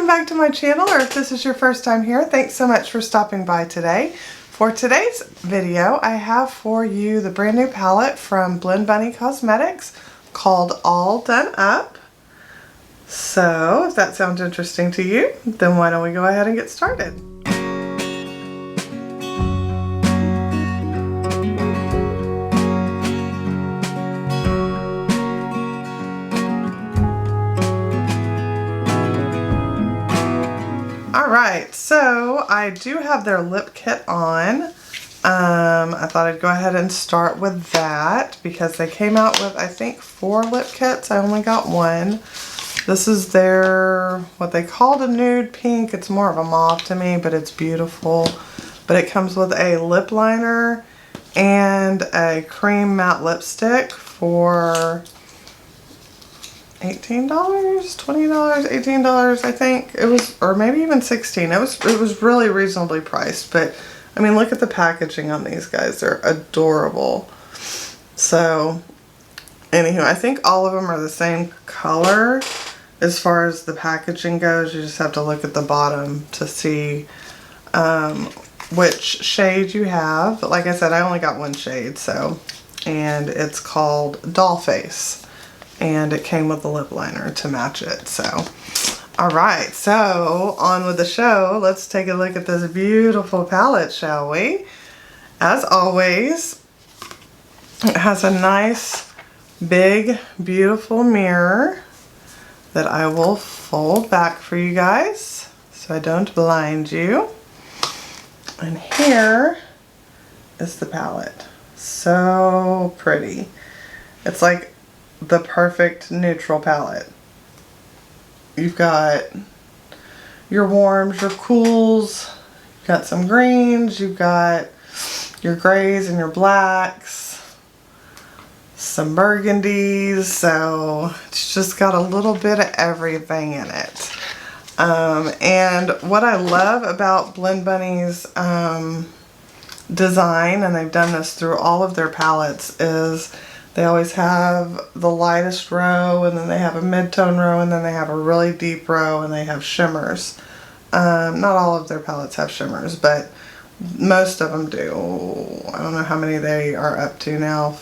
Welcome back to my channel, or if this is your first time here, thanks so much for stopping by today. For today's video, I have for you the brand new palette from Blend Bunny Cosmetics called All Done Up. So if that sounds interesting to you, then why don't we go ahead and get started. Alright, so I do have their lip kit on. I thought I'd go ahead and start with that because they came out with, I think, 4 lip kits. I only got one. This is their, what they called a nude pink. It's more of a mauve to me, but it's beautiful. But it comes with a lip liner and a cream matte lipstick for $18, $20, $18, I think it was, or maybe even $16. It was really reasonably priced, but I mean, look at the packaging on these guys. They're adorable. So anywho, I think all of them are the same color as far as the packaging goes. You just have to look at the bottom to see which shade you have. But like I said, I only got one shade, so, and it's called Doll Face. And it came with the lip liner to match it. So, alright, so on with the show. Let's take a look at this beautiful palette, shall we? As always, it has a nice, big, beautiful mirror that I will fold back for you guys so I don't blind you. And here is the palette. So pretty. It's like the perfect neutral palette. You've got your warms, your cools, you've got some greens, you've got your grays and your blacks, some burgundies, so it's just got a little bit of everything in it. And what I love about Blend Bunny's design, and they've done this through all of their palettes, is they always have the lightest row, and then they have a mid-tone row, and then they have a really deep row, and they have shimmers. Not all of their palettes have shimmers, but most of them do. I don't know how many they are up to now.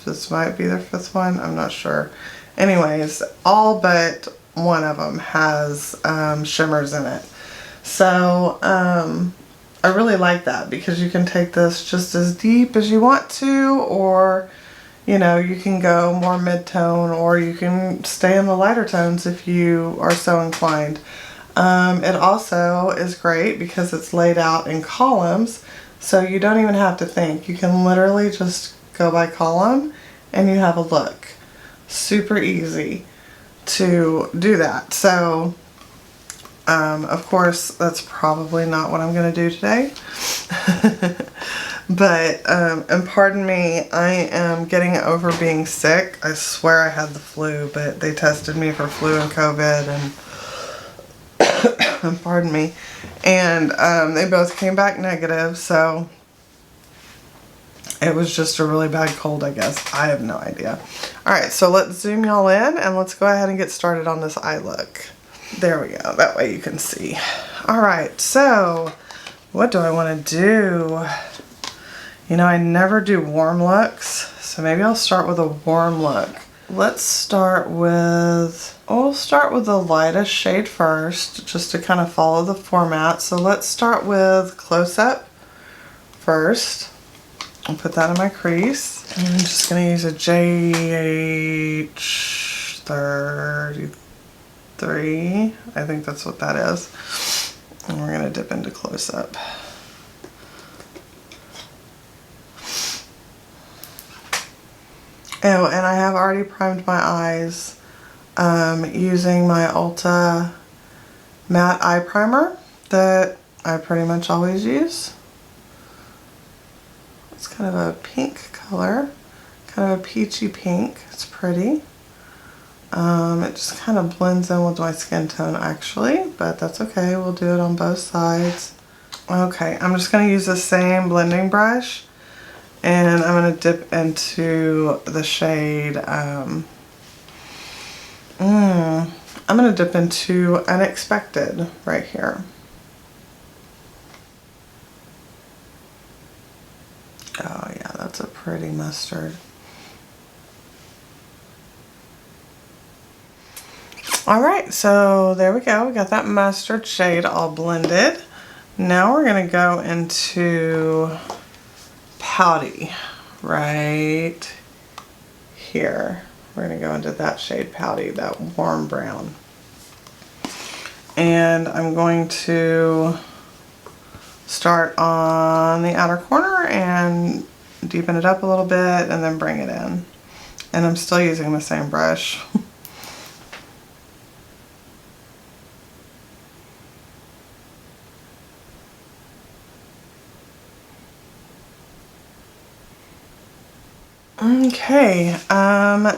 This might be their 5th one. I'm not sure. Anyways, all but one of them has shimmers in it. So, I really like that because you can take this just as deep as you want to, or you know, you can go more mid-tone, or you can stay in the lighter tones if you are so inclined. It also is great because it's laid out in columns, so you don't even have to think. You can literally just go by column and you have a look. Super easy to do that. So of course, that's probably not what I'm going to do today. But, and pardon me, I am getting over being sick. I swear I had the flu, but they tested me for flu and COVID, and pardon me, and they both came back negative, so it was just a really bad cold, I guess. I have no idea. Alright, so let's zoom y'all in, and let's go ahead and get started on this eye look. There we go, that way you can see. Alright, so what do I want to do? You know, I never do warm looks, so maybe I'll start with a warm look. Let's start with, we'll start with the lightest shade first, just to kind of follow the format. So let's start with Close Up first. I'll put that in my crease. And I'm just going to use a JH33. I think that's what that is. And we're going to dip into Close Up. Oh, and I have already primed my eyes using my Ulta matte eye primer that I pretty much always use. It's kind of a pink color, kind of a peachy pink. It's pretty. It just kind of blends in with my skin tone actually, but that's okay. We'll do it on both sides. Okay, I'm just going to use the same blending brush, and I'm going to dip into the shade I'm going to dip into Unexpected right here. Oh yeah, that's a pretty mustard. Alright, so there we go. We got that mustard shade all blended. Now we're going to go into Pouty right here. We're going to go into that shade Pouty, that warm brown. And I'm going to start on the outer corner and deepen it up a little bit and then bring it in. And I'm still using the same brush. Okay,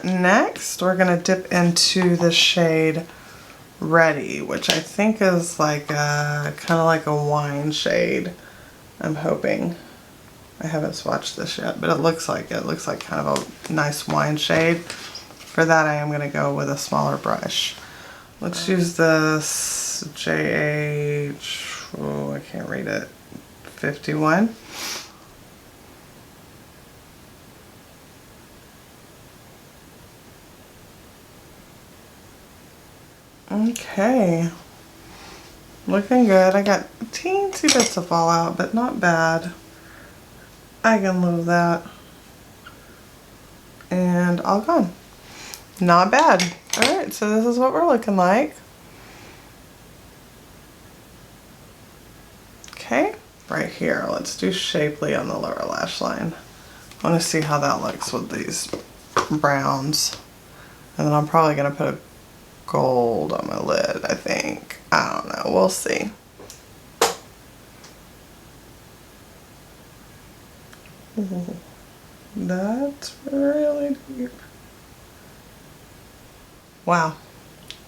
next we're gonna dip into the shade Ready, which I think is like a kind of like a wine shade. I'm hoping. I haven't swatched this yet, but it looks like it. It looks like kind of a nice wine shade. For that, I am gonna go with a smaller brush. Let's use this JH. Oh, I can't read it. 51. Okay, looking good. I got teensy bits of fallout, but not bad. I can live that. And all gone. Not bad. Alright, so this is what we're looking like. Okay, right here. Let's do Shapely on the lower lash line. I want to see how that looks with these browns. And then I'm probably going to put a gold on my lid, I think. I don't know. We'll see. Ooh, that's really deep. Wow.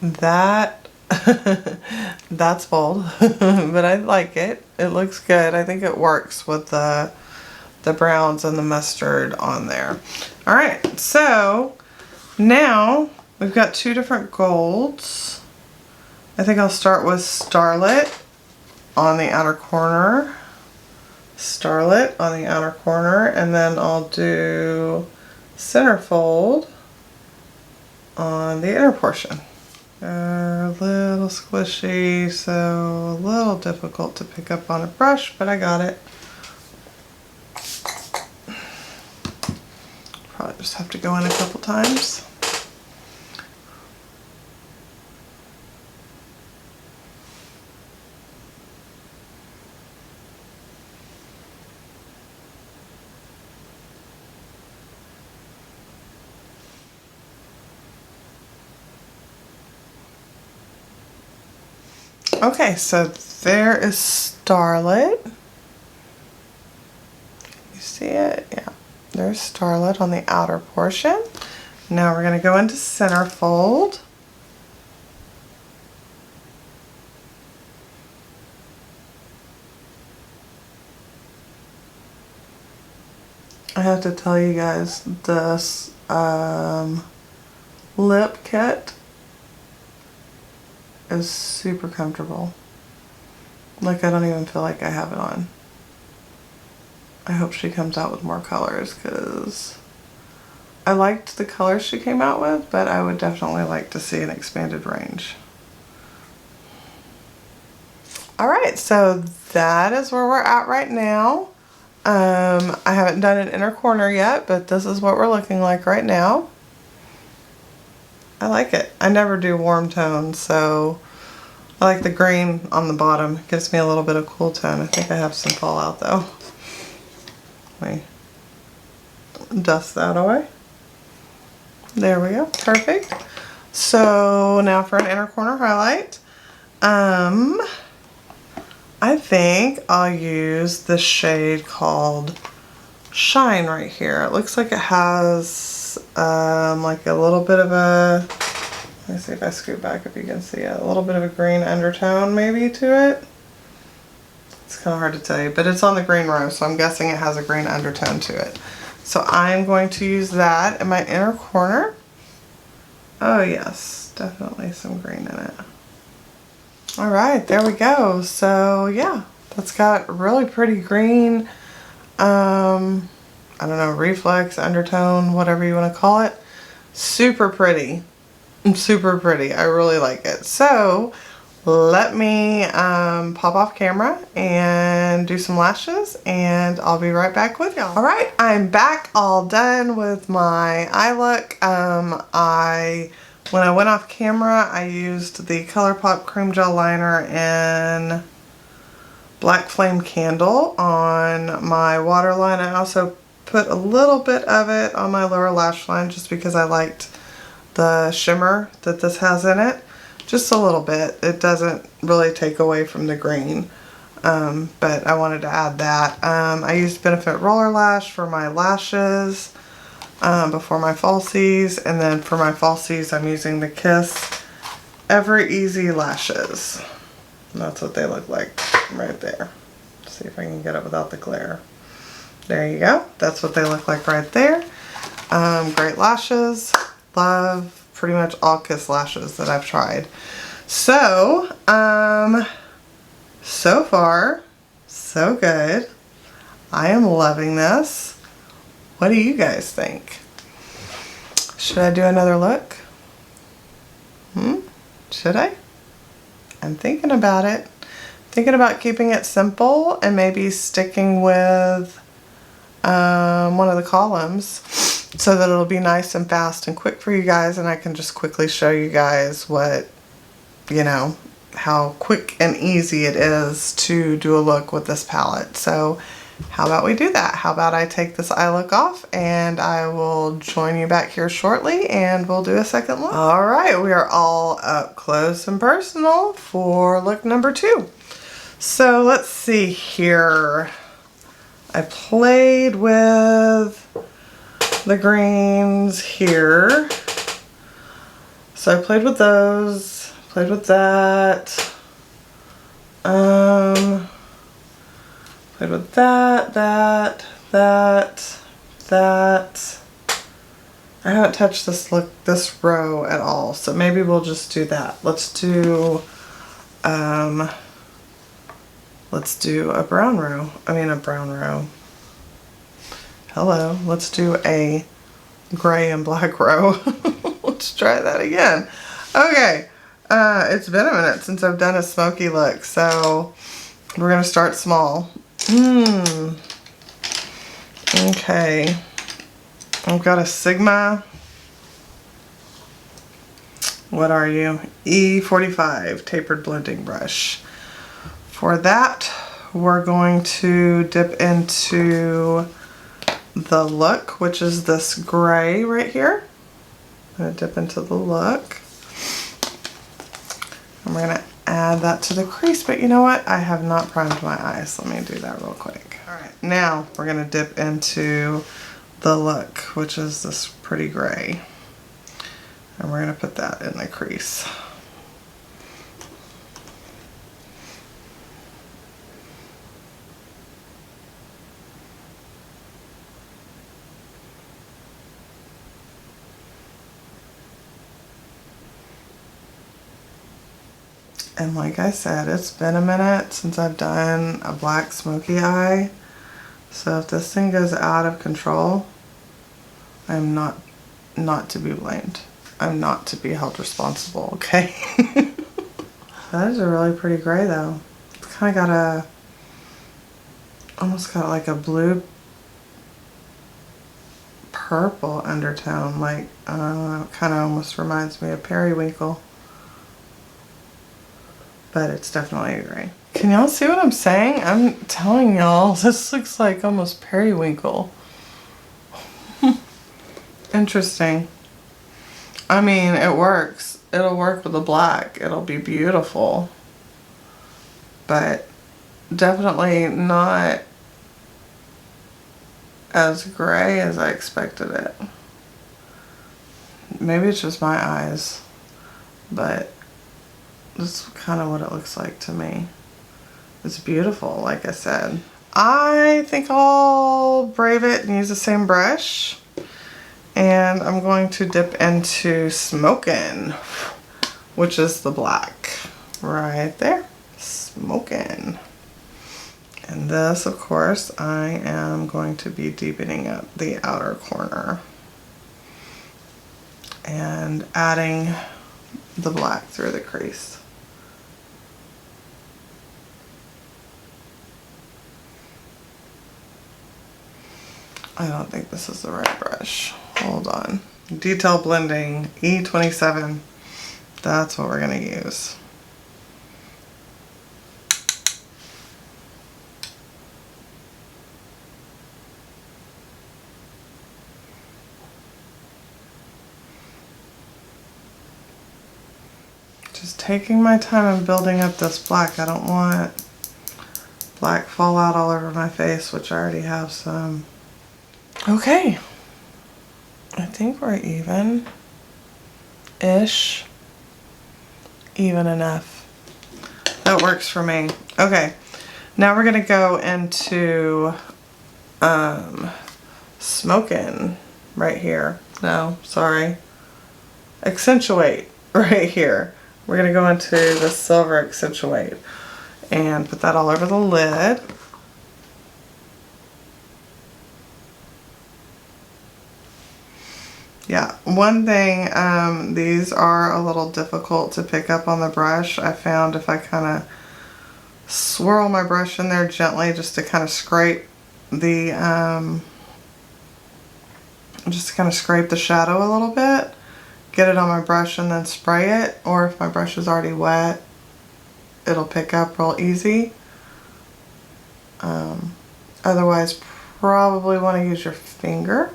That that's bold, but I like it. It looks good. I think it works with the browns and the mustard on there. All right, so now we've got two different golds. I think I'll start with Starlit on the outer corner. Starlit on the outer corner, and then I'll do Centerfold on the inner portion. A little squishy, so a little difficult to pick up on a brush, but I got it. Probably just have to go in a couple times. Okay, so there is Starlit. You see it? Yeah. There's Starlit on the outer portion. Now we're going to go into Centerfold. I have to tell you guys, this lip kit is super comfortable. Like, I don't even feel like I have it on. I hope she comes out with more colors, because I liked the colors she came out with, but I would definitely like to see an expanded range. Alright, so that is where we're at right now. I haven't done an inner corner yet, but this is what we're looking like right now. I like it. I never do warm tones, so I like the green on the bottom. It gives me a little bit of cool tone. I think I have some fallout though. Let me dust that away. There we go. Perfect. So now for an inner corner highlight. I think I'll use the shade called Shine right here. It looks like it has like a little bit of a, let me see if I scoot back if you can see it, a little bit of a green undertone maybe to it. It's kind of hard to tell you, but it's on the green rose, so I'm guessing it has a green undertone to it. So I'm going to use that in my inner corner. Oh yes, Definitely some green in it. All right, there we go. So yeah, that's got really pretty green, I don't know, reflex, undertone, whatever you want to call it. Super pretty. Super pretty. I really like it. So let me pop off camera and do some lashes, and I'll be right back with y'all. All right, I'm back, all done with my eye look. When I went off camera, I used the ColourPop Cream Gel Liner in Black Flame Candle on my waterline. I also put a little bit of it on my lower lash line just because I liked the shimmer that this has in it. Just a little bit. It doesn't really take away from the green, but I wanted to add that. I used Benefit Roller Lash for my lashes before my falsies, and then for my falsies I'm using the Kiss Ever Easy Lashes. And that's what they look like right there. Let's see if I can get it without the glare. There you go. That's what they look like right there. Great lashes. Love pretty much all Kiss lashes that I've tried. So, so far, so good. I am loving this. What do you guys think? Should I do another look? Should I? I'm thinking about it. Thinking about keeping it simple and maybe sticking with one of the columns so that it'll be nice and fast and quick for you guys, and I can just quickly show you guys what, you know, how quick and easy it is to do a look with this palette. So how about we do that? How about I take this eye look off and I will join you back here shortly and we'll do a second look. All right, we are all up close and personal for look number 2. So let's see here. I played with the greens here. So I played with those, played with that. Played with that. I haven't touched this row at all, so maybe we'll just do that. Let's do a brown row. Hello, let's do a gray and black row. Let's try that again. Okay, it's been a minute since I've done a smoky look, so we're gonna start small. Okay, I've got a Sigma, what are you? E45 tapered blending brush. For that, we're going to dip into the look, which is this gray right here. I'm gonna dip into the look. And we're gonna add that to the crease, but you know what? I have not primed my eyes. Let me do that real quick. All right, now we're gonna dip into the look, which is this pretty gray. And we're gonna put that in the crease. And like I said, it's been a minute since I've done a black smoky eye. So if this thing goes out of control, I'm not to be blamed. I'm not to be held responsible, okay? That is a really pretty gray though. It's kind of got almost got like a blue purple undertone. Like, I don't know, it kind of almost reminds me of periwinkle. But it's definitely a gray. Can y'all see what I'm saying? I'm telling y'all, this looks like almost periwinkle. Interesting. I mean, it works. It'll work with the black. It'll be beautiful. But definitely not as gray as I expected it. Maybe it's just my eyes, but that's kind of what it looks like to me. It's beautiful, like I said. I think I'll brave it and use the same brush. And I'm going to dip into Smokin'. which is the black. Right there. Smoking. And this, of course, I am going to be deepening up the outer corner and adding the black through the crease. I don't think this is the right brush. Hold on. Detail blending, E27. That's what we're going to use. Just taking my time and building up this black. I don't want black fallout all over my face, which I already have some. Okay. I think we're even-ish. Even enough. That works for me. Okay. Now we're going to go into smoking right here. No, sorry. Accentuate right here. We're going to go into the silver accentuate and put that all over the lid. Yeah, one thing, these are a little difficult to pick up on the brush. I found if I kind of swirl my brush in there gently just to kind of scrape the, shadow a little bit, get it on my brush and then spray it, or if my brush is already wet, it'll pick up real easy. Otherwise, probably want to use your finger.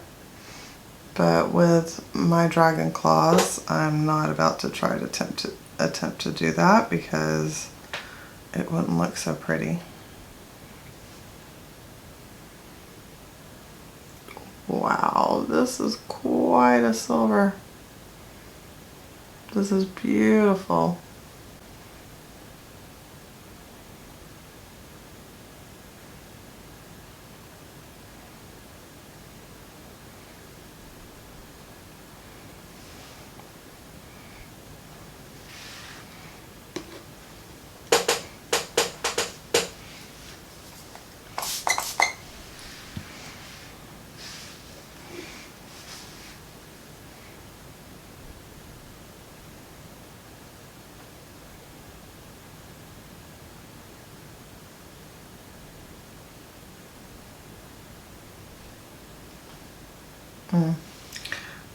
But with my dragon claws, I'm not about to try to attempt to do that because it wouldn't look so pretty. Wow, this is quite a silver. This is beautiful.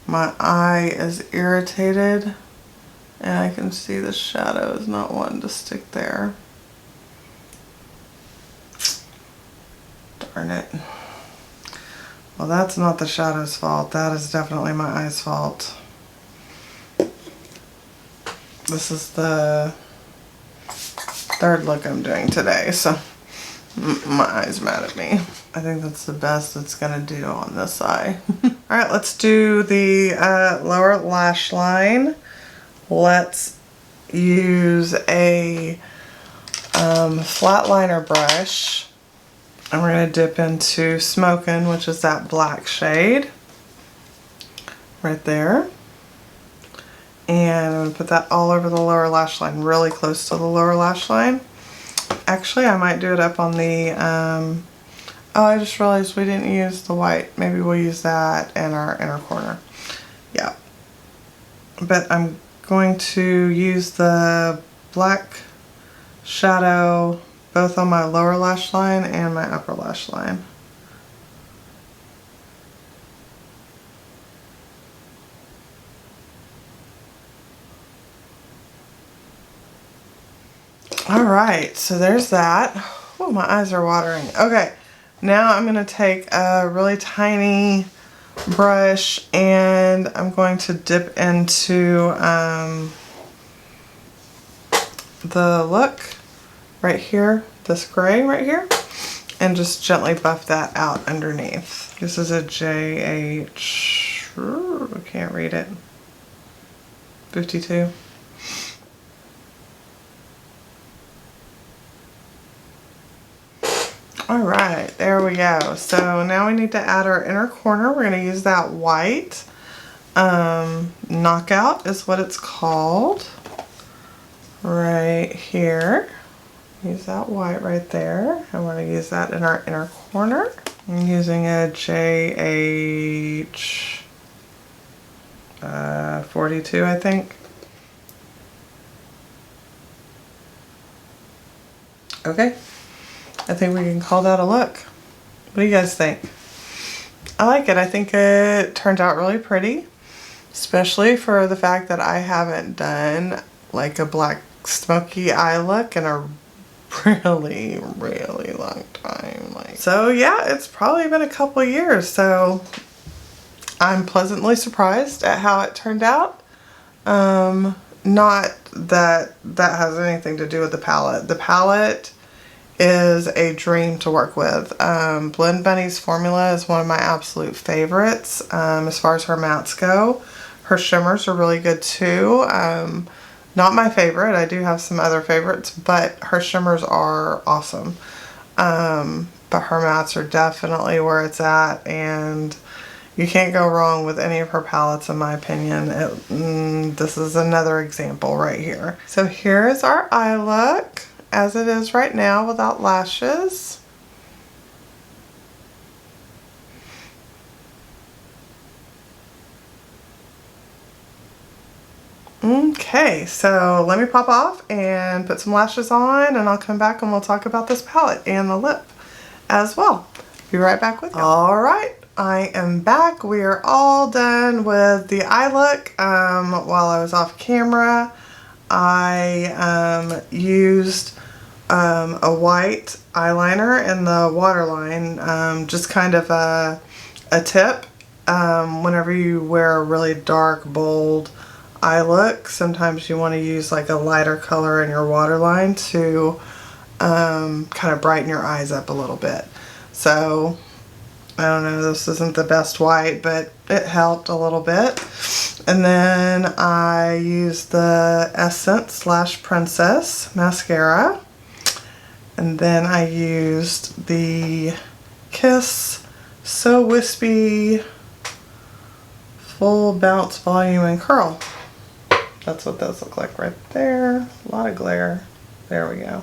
My eye is irritated and I can see the shadow is not wanting to stick there. Darn it. Well, that's not the shadow's fault. That is definitely my eye's fault. This is the third look I'm doing today, so my eye's mad at me. I think that's the best it's gonna do on this eye. All right, let's do the lower lash line. Let's use a flat liner brush, and we're gonna dip into Smokin', which is that black shade right there. And I'm gonna put that all over the lower lash line, really close to the lower lash line. Actually, I might do it up on the, oh, I just realized we didn't use the white. Maybe we'll use that in our inner corner. Yeah. But I'm going to use the black shadow both on my lower lash line and my upper lash line. Alright, so there's that. Oh, my eyes are watering. Okay, now I'm going to take a really tiny brush and I'm going to dip into the look right here, this gray right here, and just gently buff that out underneath. This is a JH, I can't read it, 52. Alright, there we go. So now we need to add our inner corner. We're going to use that white. Knockout is what it's called. right here. Use that white right there. I want to use that in our inner corner. I'm using a JH 42, I think. Okay, I think we can call that a look. What do you guys think? I like it. I think it turned out really pretty, especially for the fact that I haven't done like a black smoky eye look in a really, really long time. So yeah, it's probably been a couple years, so I'm pleasantly surprised at how it turned out. Not that that has anything to do with the palette. The palette is a dream to work with. Blend Bunny's formula is one of my absolute favorites as far as her mattes go. Her shimmers are really good too. Not my favorite. I do have some other favorites, but her shimmers are awesome. But her mattes are definitely where it's at, and you can't go wrong with any of her palettes in my opinion. This is another example right here. So here is our eye look as it is right now without lashes. Okay, so let me pop off and put some lashes on, and I'll come back and we'll talk about this palette and the lip as well. Be right back with you. All right, I am back. We are all done with the eye look. While I was off camera, I used a white eyeliner in the waterline, just kind of a tip. Whenever you wear a really dark, bold eye look, sometimes you want to use like a lighter color in your waterline to kind of brighten your eyes up a little bit. So I don't know, this isn't the best white, but it helped a little bit. And then I used the Essence / Princess mascara, and then I used the Kiss So Wispy Full Bounce Volume and Curl. That's what those look like right there. A lot of glare. There we go.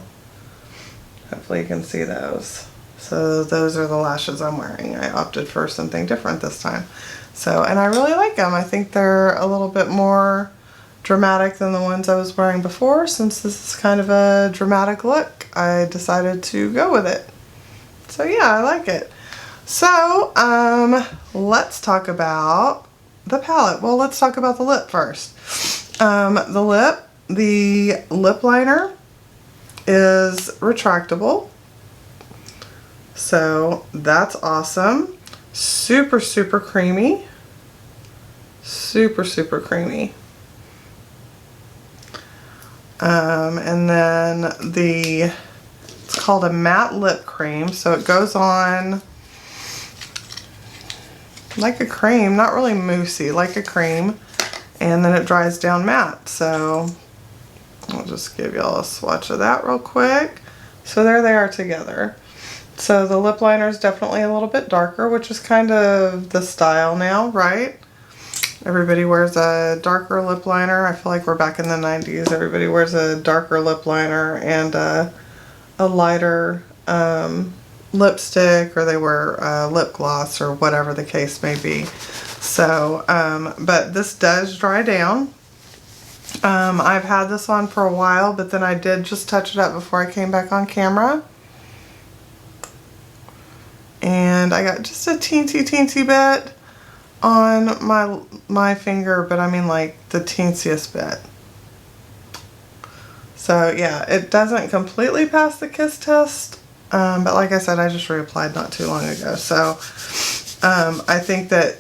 Hopefully you can see those. So those are the lashes I'm wearing. I opted for something different this time. So, and I really like them. I think they're a little bit more dramatic than the ones I was wearing before. Since this is kind of a dramatic look, I decided to go with it. So yeah, I like it. So, let's talk about the palette. Well, let's talk about the lip first. The lip liner is retractable, so that's awesome. Super, super creamy. Super, super creamy. And then it's called a matte lip cream, so it goes on like a cream, not really moussey, like a cream. And then it dries down matte. So I'll just give y'all a swatch of that real quick. So there they are together. So the lip liner is definitely a little bit darker, which is kind of the style now, right? Everybody wears a darker lip liner. I feel like we're back in the 90s. Everybody wears a darker lip liner and a lighter lipstick, or they wear lip gloss, or whatever the case may be. So, but this does dry down. I've had this on for a while, but then I did just touch it up before I came back on camera. And I got just a teensy bit on my finger, but I mean like the teensiest bit. So yeah, it doesn't completely pass the kiss test, but like I said, I just reapplied not too long ago. So I think that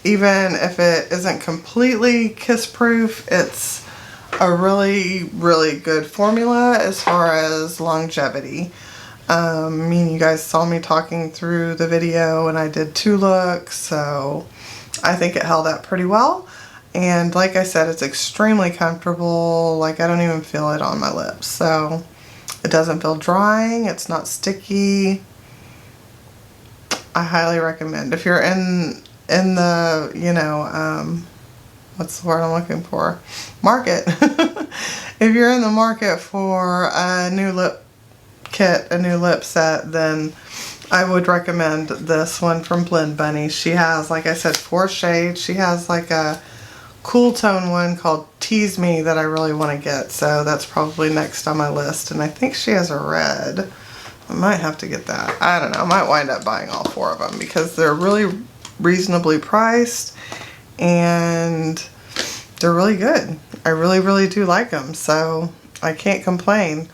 even if it isn't completely kiss proof, it's a really, really good formula as far as longevity. I mean, you guys saw me talking through the video and I did 2 looks, so I think it held up pretty well. And like I said, it's extremely comfortable. Like, I don't even feel it on my lips. So it doesn't feel drying. It's not sticky. I highly recommend. If you're in the, you know, what's the word I'm looking for? Market. if you're in the market for a new lip kit, a new lip set, then I would recommend this one from Blend Bunny. She has, like I said, 4 shades. She has like a cool tone one called Tease Me that I really want to get, so that's probably next on my list. And I think she has a red. I might have to get that. I don't know. I might wind up buying all 4 of them because they're really reasonably priced and they're really good. I really do like them, so I can't complain.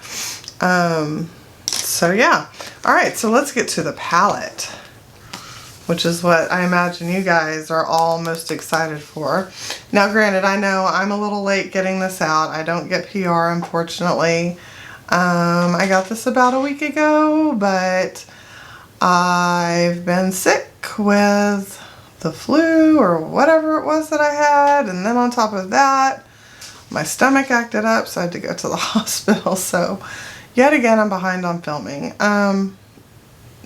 So yeah. Alright, so let's get to the palette, which is what I imagine you guys are all most excited for. Now granted, I know I'm a little late getting this out. I don't get PR, unfortunately. I got this about a week ago, but I've been sick with the flu or whatever it was that I had, and then on top of that, my stomach acted up, so I had to go to the hospital. So yet again, I'm behind on filming.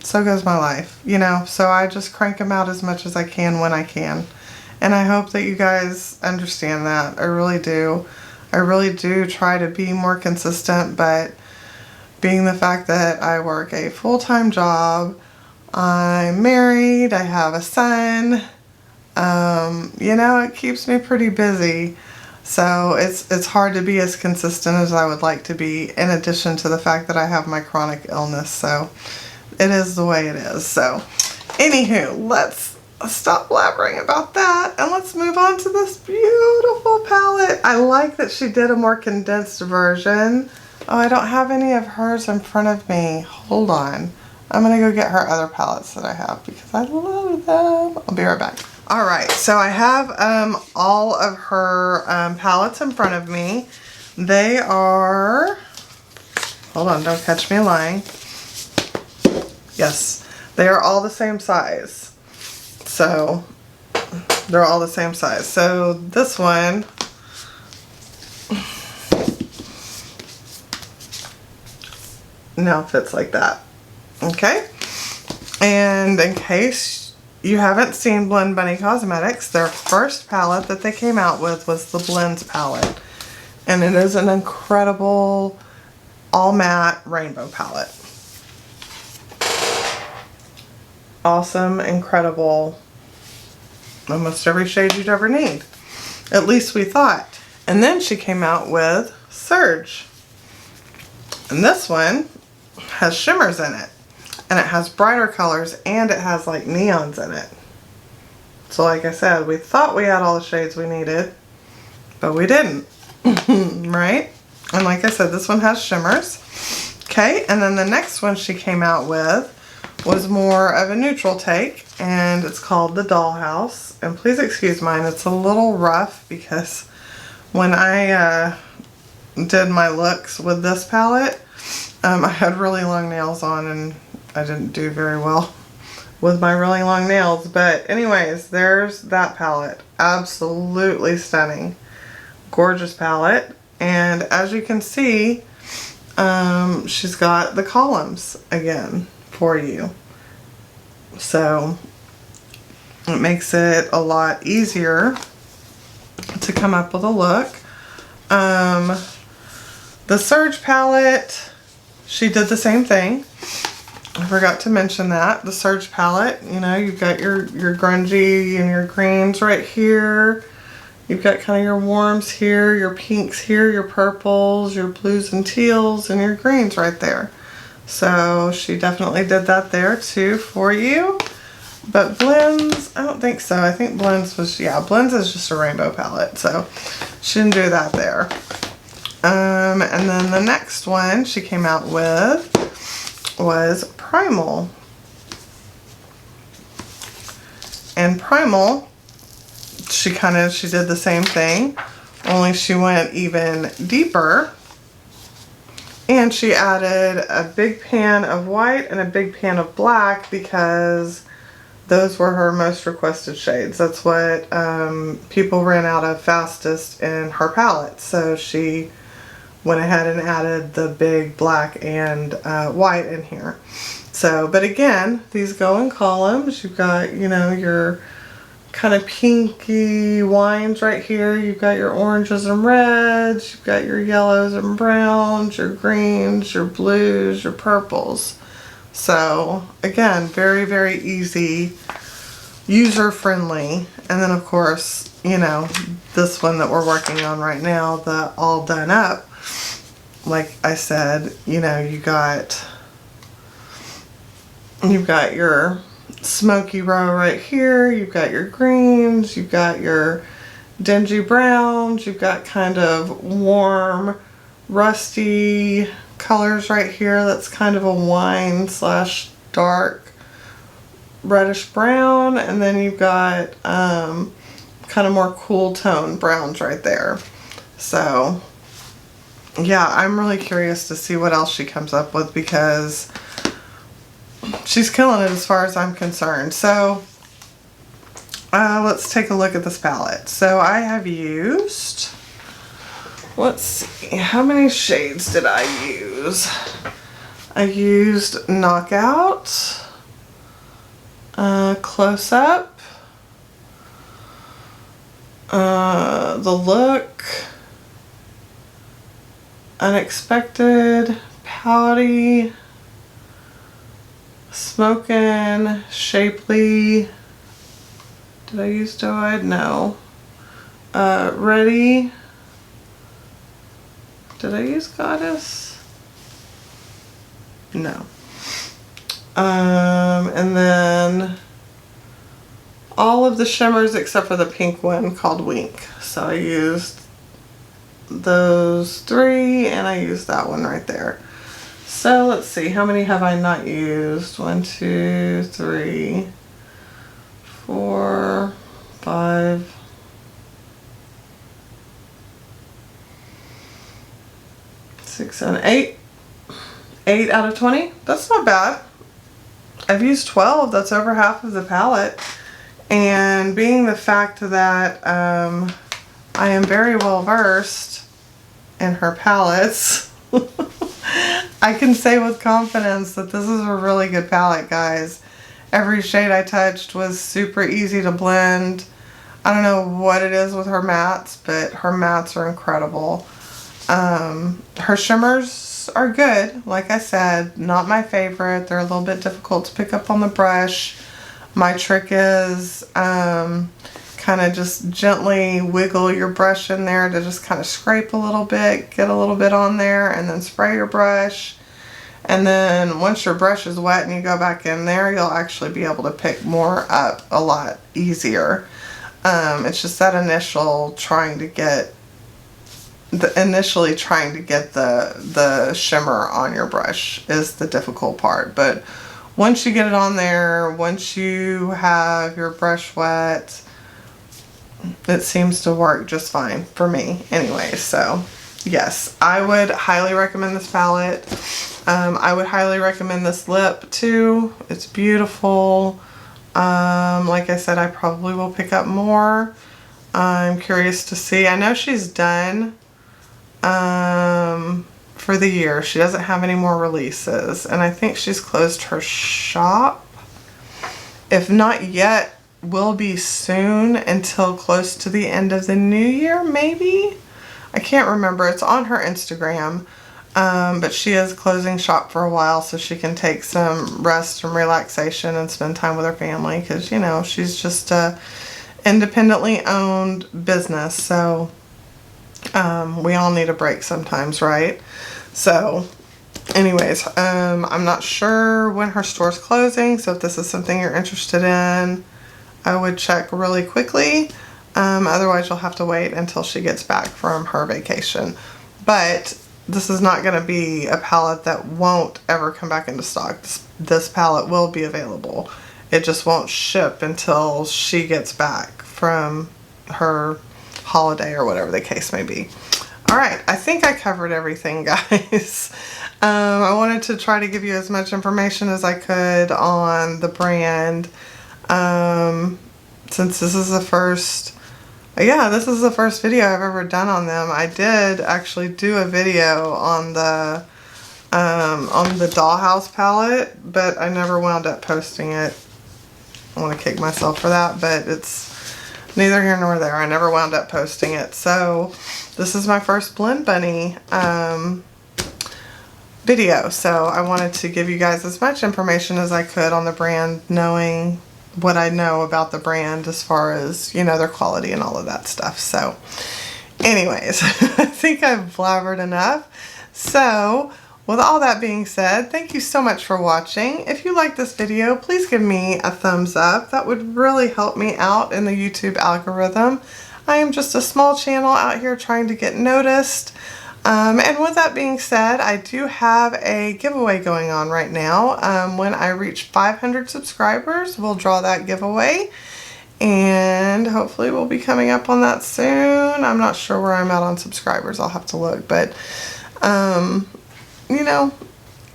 So goes my life, you know, so I just crank them out as much as I can when I can. And I hope that you guys understand that. I really do. I really do try to be more consistent, but being the fact that I work a full-time job, I'm married, I have a son, you know, it keeps me pretty busy. So it's hard to be as consistent as I would like to be, in addition to the fact that I have my chronic illness. So it is the way it is. So anywho, let's stop blabbering about that and let's move on to this beautiful palette. I like that she did a more condensed version. Oh, I don't have any of hers in front of me. Hold on. I'm gonna go get her other palettes that I have because I love them. I'll be right back. All right, so I have all of her palettes in front of me. They are, hold on, don't catch me lying. Yes, they are all the same size. So they're all the same size. So this one now fits like that. Okay, and in case you haven't seen Blend Bunny Cosmetics, their first palette that they came out with was the Blends palette, and it is an incredible all matte rainbow palette. Awesome, incredible, almost every shade you'd ever need, at least we thought. And then she came out with Surge, and this one has shimmers in it, and it has brighter colors, and it has like neons in it. So like I said, we thought we had all the shades we needed, but we didn't. Right? And like I said, this one has shimmers. Okay, and then the next one she came out with was more of a neutral take, and it's called the Dollhouse. And please excuse mine, it's a little rough because when I did my looks with this palette, I had really long nails on and I didn't do very well with my really long nails. But anyways, there's that palette. Absolutely stunning. Gorgeous palette. And as you can see, she's got the columns again for you. So it makes it a lot easier to come up with a look. The Surge palette, she did the same thing. I forgot to mention that. The Surge palette, you know, you've got your grungy and your greens right here. You've got kind of your warms here, your pinks here, your purples, your blues and teals, and your greens right there. So she definitely did that there too for you. But Blends, I don't think so. I think Blends was, yeah, Blends is just a rainbow palette, so she didn't do that there. And then the next one she came out with was Primal. And Primal, she did the same thing, only she went even deeper. And she added a big pan of white and a big pan of black because those were her most requested shades. That's what people ran out of fastest in her palette. So she went ahead and added the big black and white in here. So, but again, these go in columns. You've got, you know, your kind of pinky wines right here. You've got your oranges and reds, you've got your yellows and browns, your greens, your blues, your purples. So again, very, very easy, user friendly. And then of course, you know, this one that we're working on right now, the all done up, like I said, you know, you've got your smoky row right here, you've got your greens, you've got your dingy browns, you've got kind of warm, rusty colors right here. That's kind of a wine slash dark reddish brown, and then you've got kind of more cool tone browns right there. So yeah, I'm really curious to see what else she comes up with, because she's killing it as far as I'm concerned. So let's take a look at this palette. So I have used, let's see, how many shades did I use? I used Knockout, Close Up, The Look, Unexpected, Pouty, Smokin', Shapely. Did I use Doe-Eyed? No. Ready. Did I use Goddess? No. And then all of the shimmers except for the pink one called Wink. So I used those three, and I used that one right there. So let's see, how many have I not used? 1, 2, 3, 4, 5, 6, 7, 8. 8 out of 20. That's not bad. I've used 12. That's over half of the palette. And being the fact that I am very well versed in her palettes, I can say with confidence that this is a really good palette, guys. Every shade I touched was super easy to blend. I don't know what it is with her mattes, but her mattes are incredible. Her shimmers are good. Like I said, not my favorite. They're a little bit difficult to pick up on the brush. My trick is kind of just gently wiggle your brush in there to just kind of scrape a little bit, get a little bit on there, and then spray your brush. And then once your brush is wet and you go back in there, you'll actually be able to pick more up a lot easier. It's just that initially trying to get the shimmer on your brush is the difficult part. But once you get it on there, once you have your brush wet, it seems to work just fine for me anyway. So yes, I would highly recommend this palette. I would highly recommend this lip too. It's beautiful. Like I said, I probably will pick up more. I'm curious to see. I know she's done for the year. She doesn't have any more releases, and I think she's closed her shop. If not yet, will be soon until close to the end of the new year, maybe? I can't remember. It's on her Instagram. But she is closing shop for a while so she can take some rest and relaxation and spend time with her family, because, you know, she's just a independently owned business. So we all need a break sometimes, right? So anyways, I'm not sure when her store's closing, so if this is something you're interested in, I would check really quickly. Otherwise you'll have to wait until she gets back from her vacation. But this is not going to be a palette that won't ever come back into stock. This palette will be available. It just won't ship until she gets back from her holiday or whatever the case may be. Alright, I think I covered everything, guys. I wanted to try to give you as much information as I could on the brand. Since this is the first... Yeah, this is the first video I've ever done on them. I did actually do a video on the Dollhouse palette, but I never wound up posting it. I want to kick myself for that, but it's neither here nor there. I never wound up posting it. So this is my first Blend Bunny video. So I wanted to give you guys as much information as I could on the brand, knowing what I know about the brand as far as, you know, their quality and all of that stuff. So anyways, I think I've blabbered enough. So with all that being said, thank you so much for watching. If you like this video, please give me a thumbs up. That would really help me out in the YouTube algorithm. I am just a small channel out here trying to get noticed. And with that being said, I do have a giveaway going on right now. When I reach 500 subscribers, we'll draw that giveaway. And hopefully we'll be coming up on that soon. I'm not sure where I'm at on subscribers. I'll have to look. But, you know,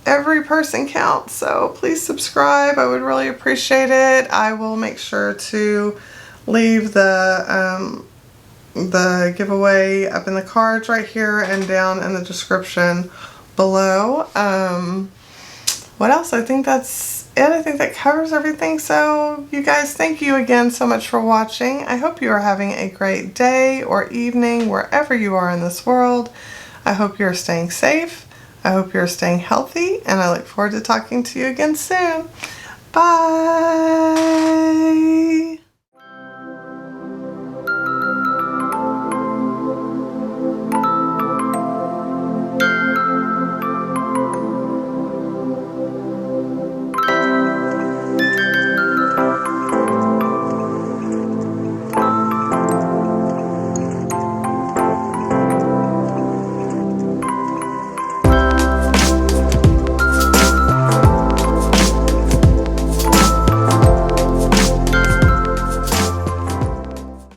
every person counts. So please subscribe. I would really appreciate it. I will make sure to leave the giveaway up in the cards right here and down in the description below. What else? I think that's it. I think that covers everything. So you guys, thank you again so much for watching. I hope you are having a great day or evening wherever you are in this world. I hope you're staying safe. I hope you're staying healthy, and I look forward to talking to you again soon. Bye!